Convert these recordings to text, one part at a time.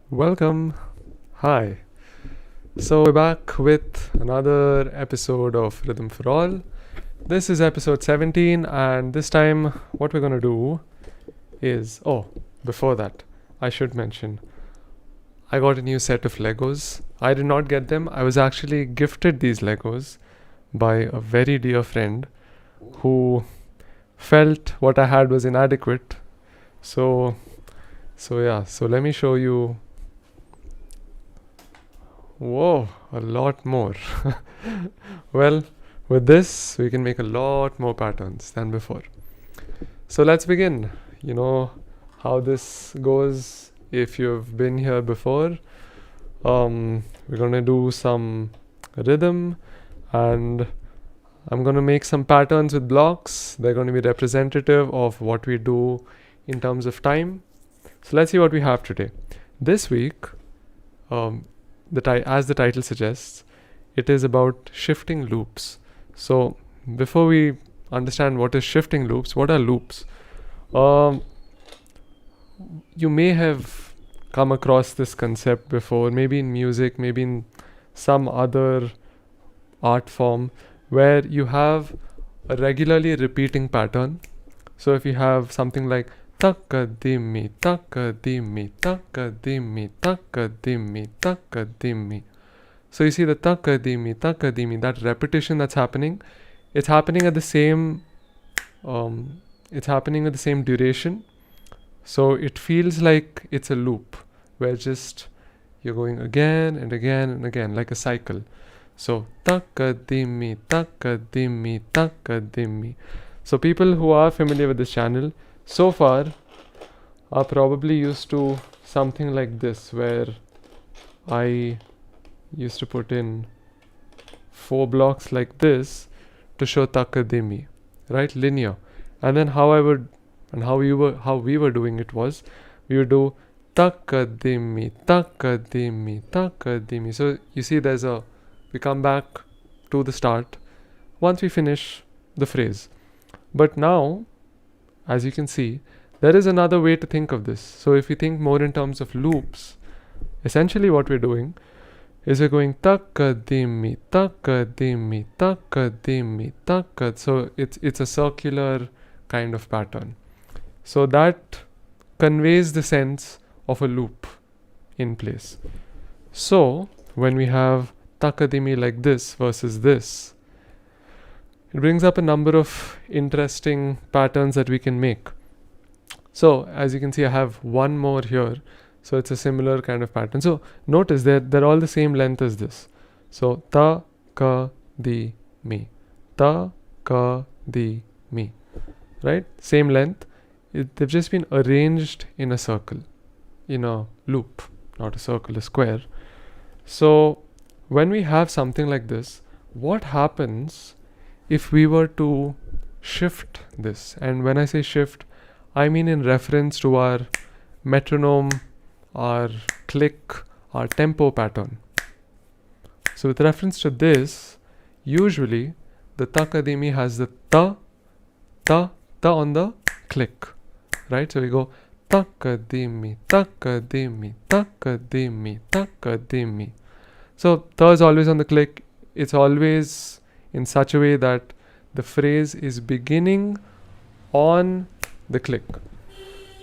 Welcome. Hi. So we're back with another episode of Rhythm for All. This is episode 17, and this time what we're going to do is before that, I should mention I got a new set of Legos. I did not get them. I was actually gifted these Legos by a very dear friend who felt what I had was inadequate. So let me show you. Whoa, a lot more. Well, with this, we can make a lot more patterns than before. So let's begin. You know how this goes if you've been here before. We're gonna do some rhythm, and I'm gonna make some patterns with blocks. They're gonna be representative of what we do in terms of time. So let's see what we have today. This week, as the title suggests, it is about shifting loops. So before we understand what is shifting loops, what are loops? You may have come across this concept before, maybe in music, maybe in some other art form, where you have a regularly repeating pattern. So if you have something like takadimi, takadimi, takadimi, takadimi, takadimi. So you see the takadimi, takadimi, that repetition that's happening, it's happening at the same it's happening with the same duration. So it feels like it's a loop where just you're going again and again and again, like a cycle. So takadimi, takadimi, takadimi. So people who are familiar with this channel so far are probably used to something like this, where I used to put in 4 blocks like this to show takadimi, right? Linear. And then how we were doing it was, we would do takadimi, takadimi, takadimi. So you see we come back to the start once we finish the phrase. But now, as you can see, there is another way to think of this. So if we think more in terms of loops, essentially what we're doing is we're going takadimi, takadimi, takadimi, takad. So it's a circular kind of pattern. So that conveys the sense of a loop in place. So when we have takadimi like this versus this, it brings up a number of interesting patterns that we can make. So as you can see, I have one more here. So it's a similar kind of pattern. So notice they're all the same length as this. So ta, ka, di, mi. Ta, ka, di, mi. Right? Same length. They've just been arranged in a circle, in a loop, not a circle, a square. So when we have something like this, what happens if we were to shift this? And when I say shift, I mean in reference to our metronome, our click, our tempo pattern. So with reference to this, usually the takadimi has the ta, ta, ta on the click, right? So we go takadimi, takadimi, takadimi, takadimi. So ta is always on the click. It's always in such a way that the phrase is beginning on the click,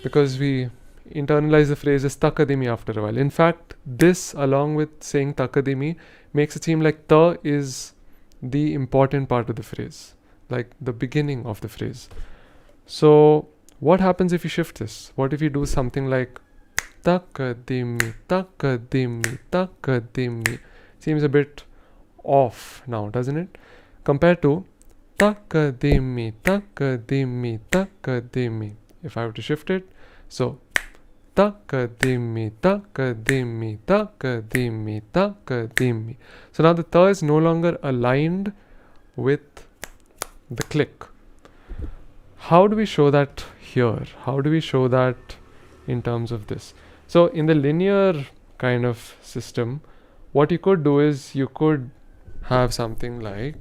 because we internalize the phrase as takadimi after a while. In fact, this, along with saying takadimi, makes it seem like ta is the important part of the phrase, like the beginning of the phrase. So what happens if you shift this? What if you do something like takadimi, takadimi, takadimi? Seems a bit off now, doesn't it? Compared to takadimi, takadimi, takadimi. If I were to shift it, so takadimi, takadimi, takadimi, takadimi. So now the ta is no longer aligned with the click. How do we show that here? How do we show that in terms of this? So in the linear kind of system, what you could do is you could have something like,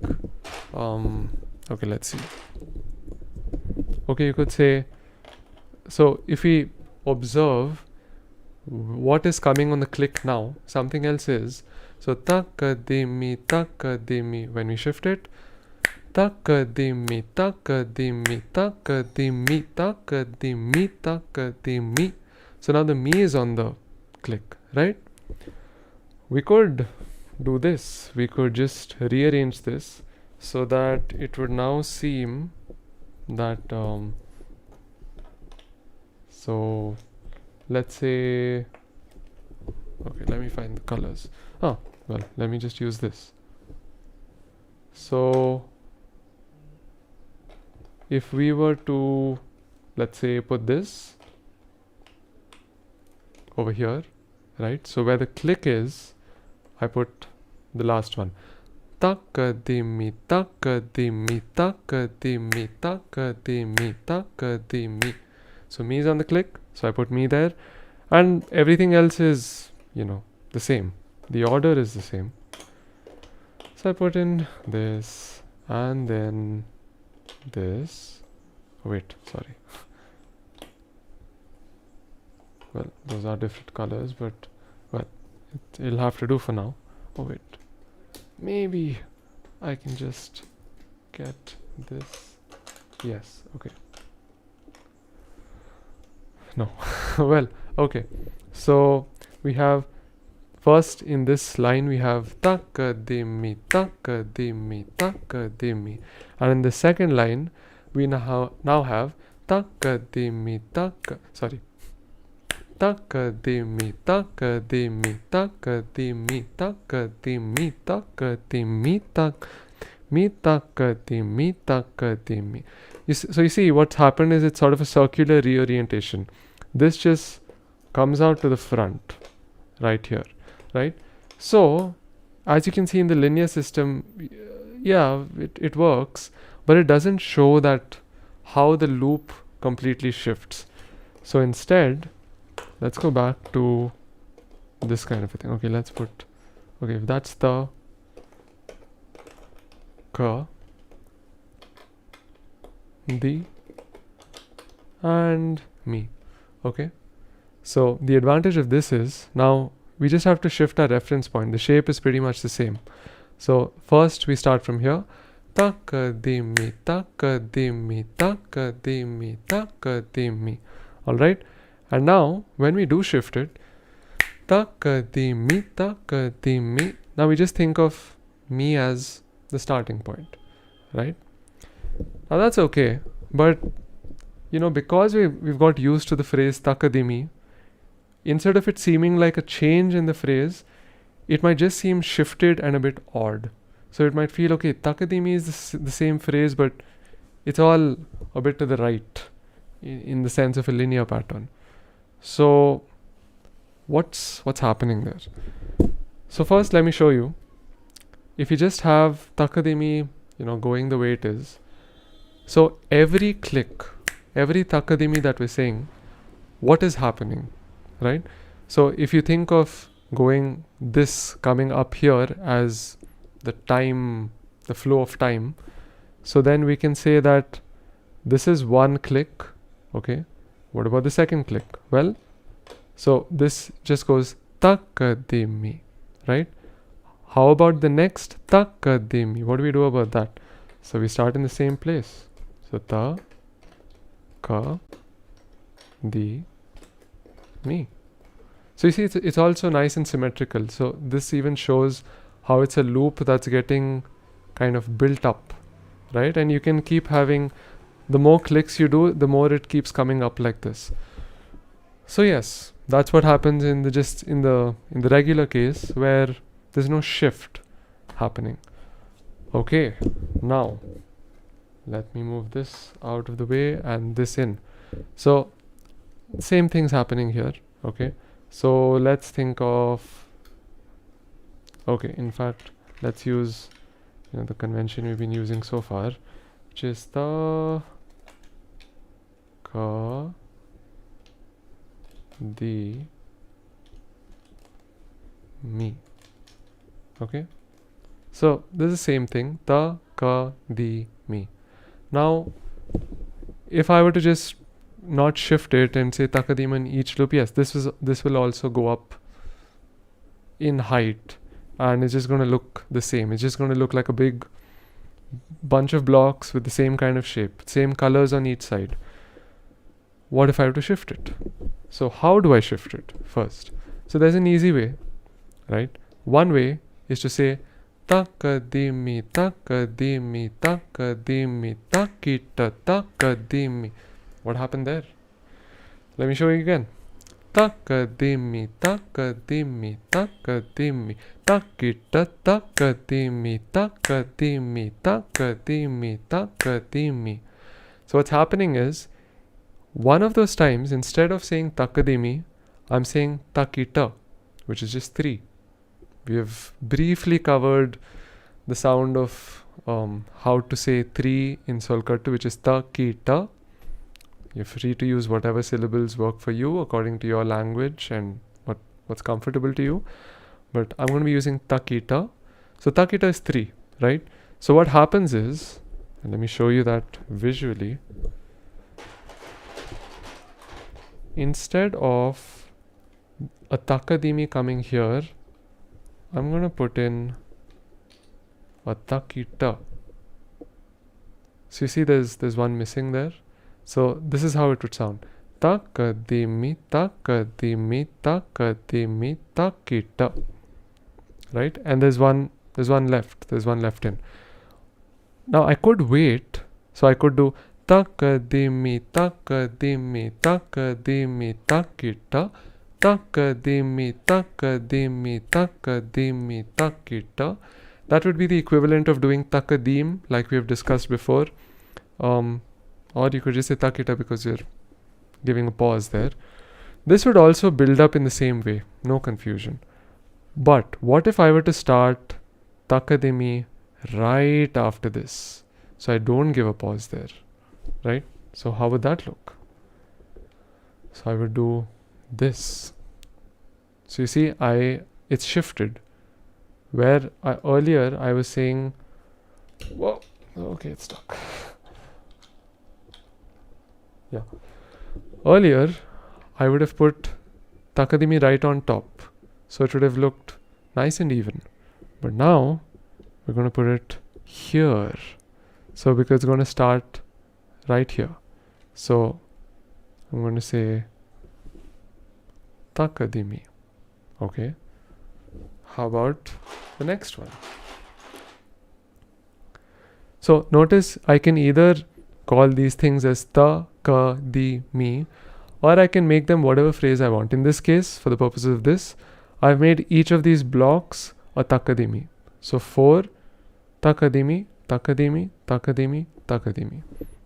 okay, let's see. Okay, you could say, so if we observe, what is coming on the click now, something else is. So takadimi, takadimi, when we shift it, takadimi, takadimi, takadimi, takadimi, takadimi. So now the mi is on the click, right? We could do this. We could just rearrange this so that it would now seem that so let's say, okay, let me find the colors. Well, let me just use this. So if we were to, let's say, put this over here, right? So where the click is, I put the last one. Takadimi, takadimi, takadimi, takadimi, takadimi. So mi is on the click, so I put mi there, and everything else is, the same. The order is the same. So I put in this, and then this. Oh, wait, sorry. Well, those are different colors, but well, it'll have to do for now. Oh wait, maybe I can just get this. Yes, okay. No. Well, okay. So we have first in this line we have takadimi, takadimi, takadimi, and in the second line we now have takadimi, takadimi, takadimi, takadimi, takadimi, takadimi, takadimi, takadimi. So you see what's happened is it's sort of a circular reorientation. This just comes out to the front right here, right? So as you can see in the linear system, yeah, it works, but it doesn't show that how the loop completely shifts. So instead, let's go back to this kind of a thing. Okay, let's put, okay, if that's the ka, the, and me. Okay, so the advantage of this is now we just have to shift our reference point. The shape is pretty much the same. So first we start from here. Takadimi, takadimi, takadimi, takadimi. Alright, and now when we do shift it, takadimi, takadimi. Now we just think of me as the starting point, right? Now that's okay, but because we've got used to the phrase takadimi, instead of it seeming like a change in the phrase, it might just seem shifted and a bit odd. So it might feel, okay, takadimi is the same phrase, but it's all a bit to the right in the sense of a linear pattern. So what's happening there? So first let me show you. If you just have takadimi, going the way it is, so every click, every takadimi that we're saying, what is happening, right? So if you think of going this coming up here as the time, the flow of time, so then we can say that this is one click. Okay, what about the second click? Well, so this just goes takadimi, right? How about the next takadimi? What do we do about that? So we start in the same place. So ta, ka, di, mi. So you see, it's also nice and symmetrical. So this even shows how it's a loop that's getting kind of built up, right? And you can keep having, the more clicks you do, the more it keeps coming up like this. So yes, that's what happens in the regular case where there's no shift happening. Okay, now let me move this out of the way and this in. So same thing's happening here. Okay, so let's think of, okay, in fact, let's use the convention we've been using so far, which is the ka, di, mi. Okay, so this is the same thing, ta, ka, di, mi. Now if I were to just not shift it and say takadima in each loop, yes, this will also go up in height, and it's just going to look the same. It's just going to look like a big bunch of blocks with the same kind of shape, same colors on each side. What if I have to shift it? So how do I shift it first? So there's an easy way, right? One way is to say takadimi, takadimi, takadimi, takita, takadimi. What happened there? Let me show you again. Takadimi, takadimi, takadimi, takita, takadimi, takadimi, takadimi, takadimi. So what's happening is, one of those times, instead of saying takadimi, I'm saying takita, which is just 3. We have briefly covered the sound of how to say 3 in Solkattu, which is takita. You're free to use whatever syllables work for you according to your language and what's comfortable to you. But I'm going to be using takita. So takita is 3, right? So what happens is, and let me show you that visually. Instead of a takadimi coming here, I'm going to put in a takita. So you see there's one missing there. So this is how it would sound. Takadimi, takadimi, takadimi, takita. Right? And there's one left. There's one left in. Now I could wait. So I could do takadimi, takadimi, takadimi, takita, takadimi, takadimi, takadimi, takita. That would be the equivalent of doing takadim, like we have discussed before. Or you could just say takita because you're giving a pause there. This would also build up in the same way, no confusion. But what if I were to start takadimi right after this? So I don't give a pause there, right? So how would that look? So I would do this. So you see, it's shifted. Where earlier I was saying, whoa, okay, it's stuck. Yeah. Earlier, I would have put takadimi right on top. So it would have looked nice and even. But now, we're going to put it here. So because it's going to start right here. So I'm going to say takadimi. Okay. How about the next one? So notice I can either call these things as ta, ka, di, mi, or I can make them whatever phrase I want. In this case, for the purposes of this, I've made each of these blocks a takadimi. So 4 takadimi, takadimi, takadimi, takadimi.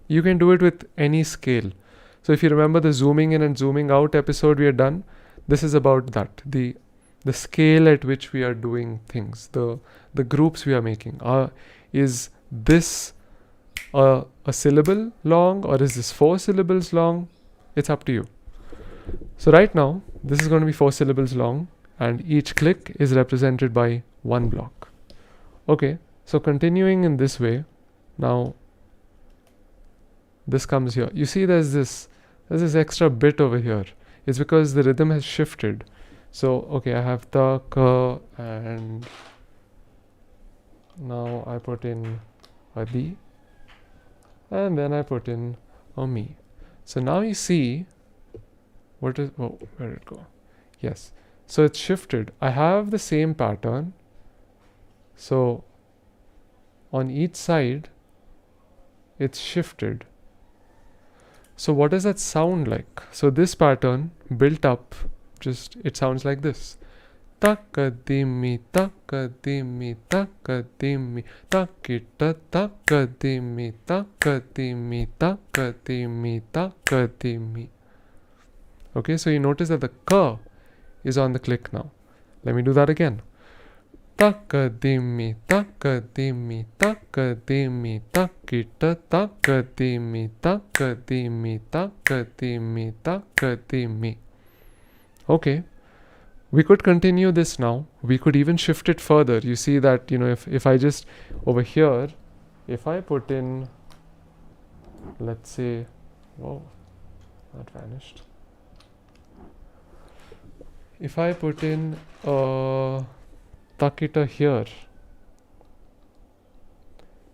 You can do it with any scale. So if you remember the zooming in and zooming out episode we had done, this is about that. The scale at which we are doing things, the groups we are making. Is this a syllable long, or is this 4 syllables long? It's up to you. So right now, this is going to be 4 syllables long, and each click is represented by 1 block. Okay, so continuing in this way, now this comes here. You see there's this extra bit over here. It's because the rhythm has shifted. So, okay, I have ta, ka, and now I put in a di, and then I put in a mi. So now you see, where did it go? Yes. So it's shifted. I have the same pattern. So on each side, it's shifted. So what does that sound like? So this pattern built up, it sounds like this. Takadimi, takadimi, takadimi, takita, takadimi, takadimi, takadimi, takadimi. Okay, so you notice that the ka is on the click now. Let me do that again. Takadimi, takadimi, takadimi, takita, takadimi, takadimi, takadimi, takadimi. Okay. We could continue this now. We could even shift it further. You see that, if I just over here, if I put in, let's say, that vanished. If I put in a takita here,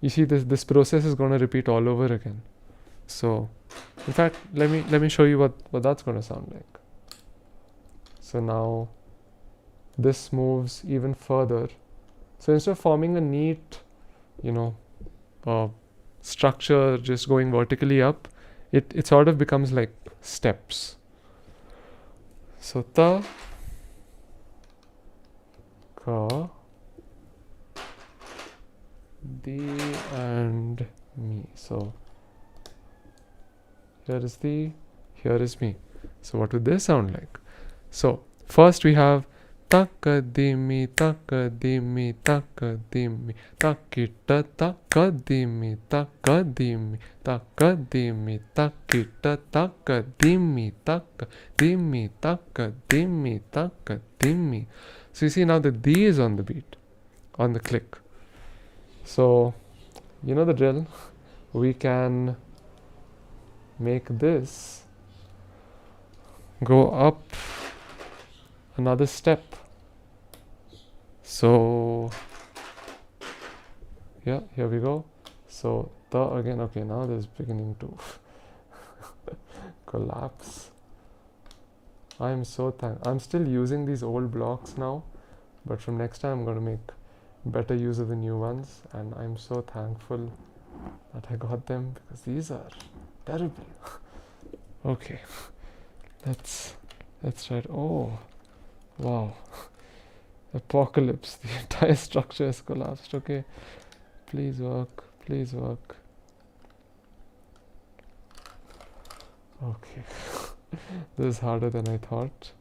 you see this process is going to repeat all over again. So in fact, let me show you what that's going to sound like. So now this moves even further. So instead of forming a neat, structure just going vertically up, it sort of becomes like steps. So ta, ka, di and mi. So here is the, here is me. So what would this sound like? So first we have takadimi, takadimi, takadimi, takita, takadimi, takadimi, takadimi, takita, takadimi, takadimi, takadimi, takadimi. So you see now the D is on the beat, on the click. So you know the drill. We can make this go up another step. So yeah, here we go. So the again, okay, now this is beginning to collapse. I'm still using these old blocks now, but from next time I'm going to make better use of the new ones, and I'm so thankful that I got them, because these are terrible. Okay, let's try it. Oh wow, apocalypse. The entire structure has collapsed. Okay, please work, please work. Okay. This is harder than I thought.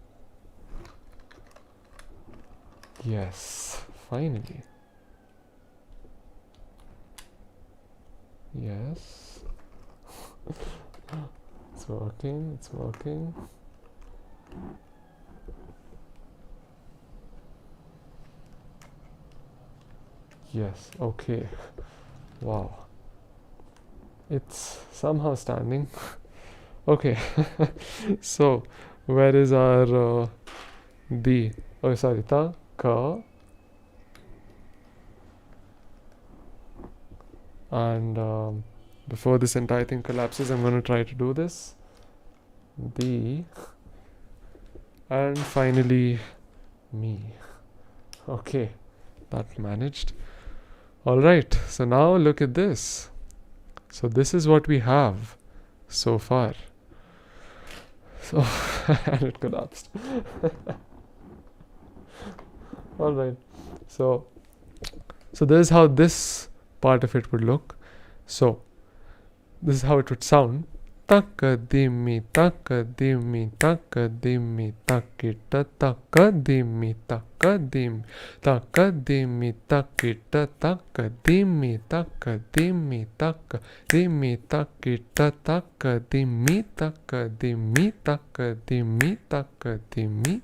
Yes, finally. Yes. It's working, it's working. Yes, okay. Wow. It's somehow standing. Okay. So, where is our D? Oh, sorry, ta, ka. And before this entire thing collapses, I'm going to try to do this. D. And finally, me. Okay, that managed. Alright, so now look at this. So this is what we have so far. So, and it collapsed. Alright, so this is how this part of it would look. So this is how it would sound. Takadimi, takadimi, takadimi, takita, takadimi, takadim, takadimi, takita, takadimi, takadimi, takadimi, takita, takadimi, takadimi, takadimi, takadimi.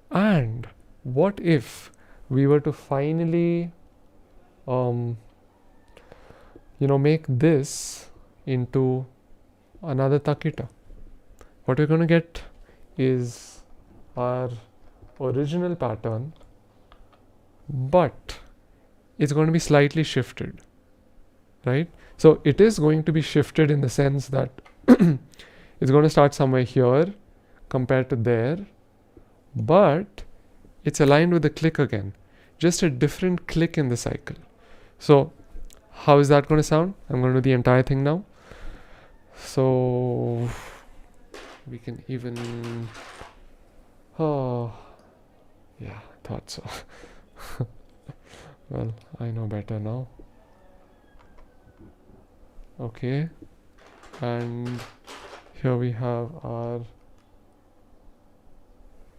And what if we were to finally make this into another takita? What we're going to get is our original pattern, but it's going to be slightly shifted, right? So it is going to be shifted in the sense that it's going to start somewhere here compared to there, but it's aligned with the click again, just a different click in the cycle. So how is that going to sound? I'm going to do the entire thing now. So we can even, oh yeah, I thought so. Well, I know better now. Okay, and here we have our,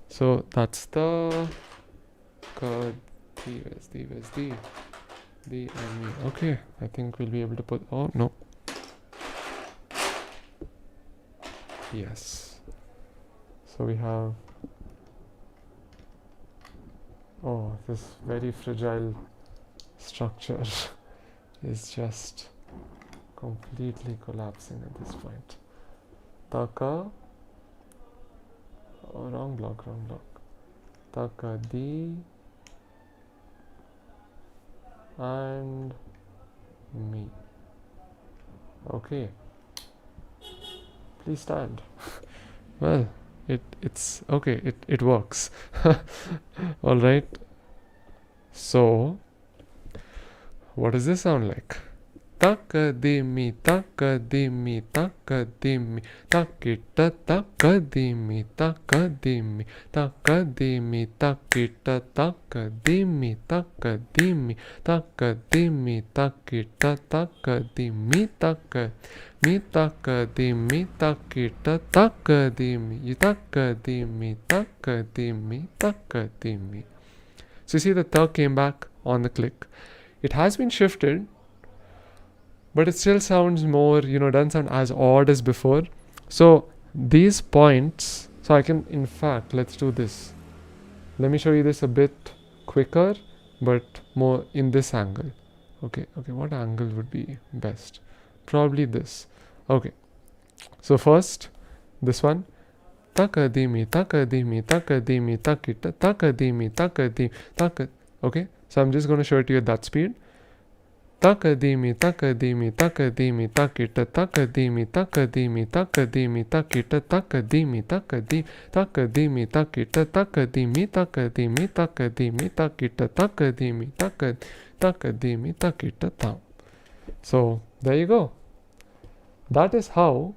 so that's the where's the and me. Okay, I think we'll be able to put, oh no, yes. So we have, oh, this very fragile structure is just completely collapsing at this point. taka. Oh, wrong block. Taka di and me. Okay. Please stand. Well, it's okay. It works. All right. So, what does this sound like? Takadimi, takadimi, takadimi, takita, takadimi, takadimi, takadimi, takita, takadimi, takadimi, takadimi, takita, takadimi, takadimi, takadimi, takita, takadimi, takadimi, takadimi, takadimi. So you see the ta came back on the click. It has been shifted, but it still sounds more, doesn't sound as odd as before. So these points, so I can, in fact, let's do this. Let me show you this a bit quicker, but more in this angle. Okay, what angle would be best? Probably this. Okay, so first, this one. Takadimi, takadimi, takadimi, takita, takadimi, takadimi, takad. Okay, so I'm just going to show it to you at that speed. Takadimi, takadimi, takadimi, takita, takadimi, takadimi, takadimi, takita, takadimi, takadimi, takadimi, takita, takadimi, takadimi, takadimi, takita, takadimi, takadimi, takita, tam. So there you go. That is how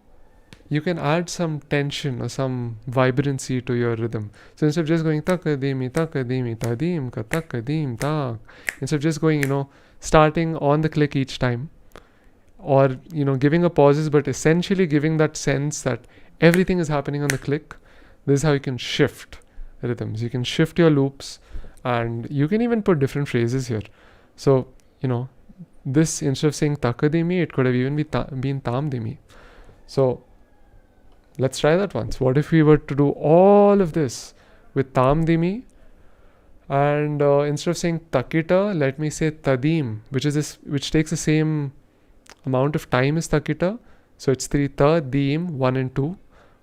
you can add some tension or some vibrancy to your rhythm. So instead of just going takadimi, takadimi, tadim, ka takadim, tak, instead of just going, starting on the click each time, or giving a pauses, but essentially giving that sense that everything is happening on the click. This is how you can shift rhythms. You can shift your loops, and you can even put different phrases here. So this, instead of saying takadimi, it could have even been tamdimi. So let's try that once. What if we were to do all of this with tamdimi, and instead of saying takita, let me say tadim, which takes the same amount of time as takita. So it's 3 ta, dim, 1 and 2,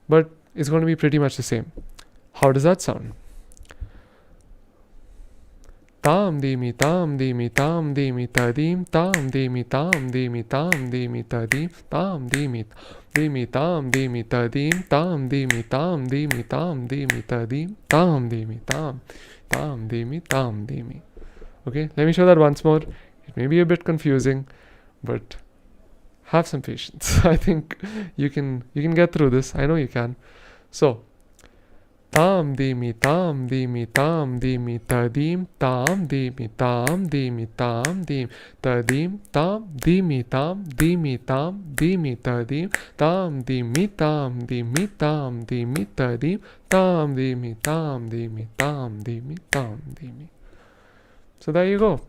but it's going to be pretty much the same. How does that sound? Tam dimi, tam dimi, tam dimi, tadim, tam dimi, tam dimi, tam dimi, tadim, tam dimi, dimi, tam dimi, tadim, tam dimi, tam dimi, tam dimi, tadim, tam dimi, tam dimi, tam dimi. Okay, let me show that once more. It may be a bit confusing, but have some patience. I think you can get through this. I know you can. So tam dimi, tam dimi, tam dimi, tadim, tam dimi, tam dimi, tam dim, tadim, tam dimi, tam dimi, tam dimi, tadim, tam dimi, tam dimi, tam dimi, tadim, tam dimi, tam dimi, tam dimi, tam dimi. So there you go.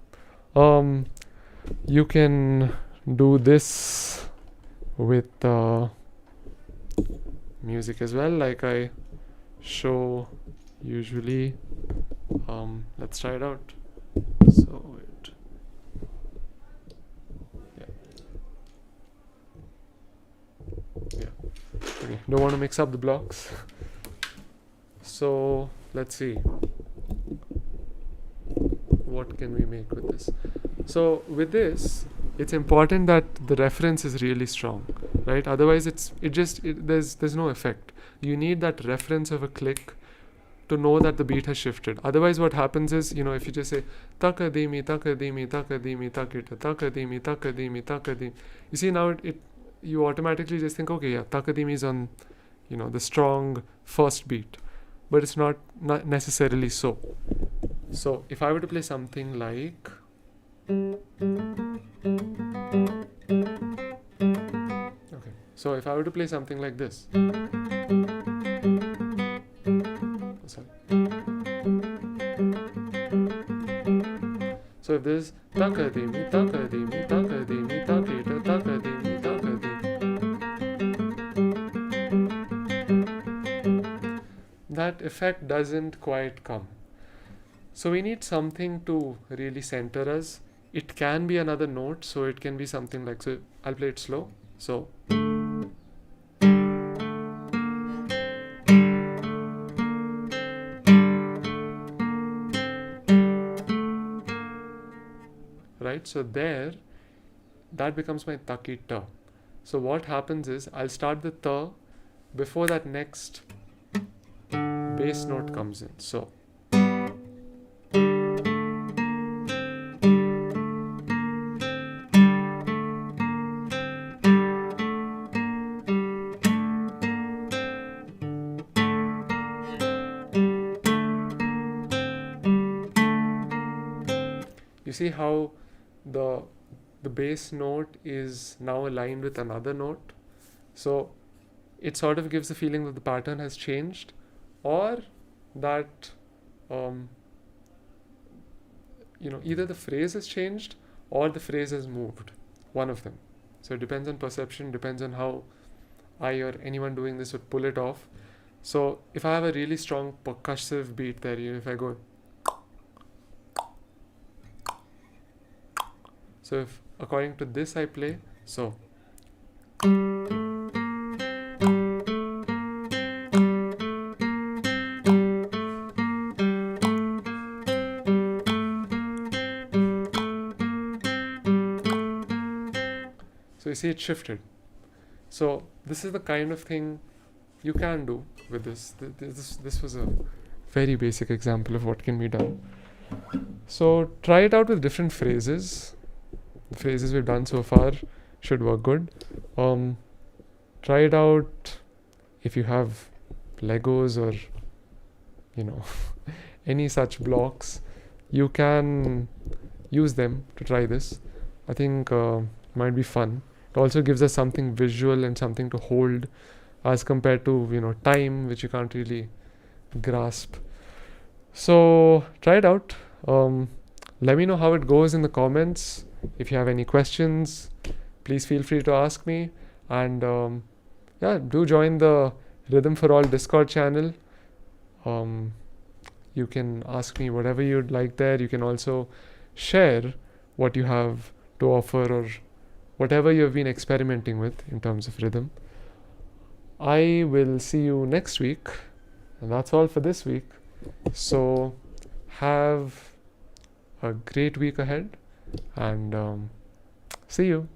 You can do this with music as well, like I show usually. Let's try it out. So okay, don't want to mix up the blocks. So let's see, what can we make with this? So with this, it's important that the reference is really strong, right? Otherwise there's no effect. You need that reference of a click to know that the beat has shifted. Otherwise what happens is, if you just say takadimi, takadimi, takadimi, takita, takadimi, takadimi, takadimi, you see now you automatically just think, okay, yeah, takadimi is on the strong first beat, but it's not necessarily so. So if I were to play something like so if I were to play something like this, sorry. So if this takadimi, takadimi, takadimi, takita, takadimi, takadimi, that effect doesn't quite come. So we need something to really center us. It can be another note, so it can be something like, so I'll play it slow. So right? So there, that becomes my taki ta. So what happens is I'll start the ta before that next bass note comes in. So you see how the bass note is now aligned with another note. So it sort of gives the feeling that the pattern has changed, or that either the phrase has changed or the phrase has moved, one of them. So it depends on perception, depends on how I or anyone doing this would pull it off. So if I have a really strong percussive beat there, if I go, so if according to this I play, so you see it shifted. So this is the kind of thing you can do with this. This was a very basic example of what can be done. So try it out with different phrases. The phrases we've done so far should work good. Try it out if you have Legos or any such blocks. You can use them to try this. I think might be fun. It also gives us something visual and something to hold, as compared to time, which you can't really grasp. So try it out. Let me know how it goes in the comments. If you have any questions, please feel free to ask me. And do join the Rhythm for All Discord channel. You can ask me whatever you'd like there. You can also share what you have to offer, or whatever you've been experimenting with in terms of rhythm. I will see you next week, and that's all for this week. So have a great week ahead, and see you.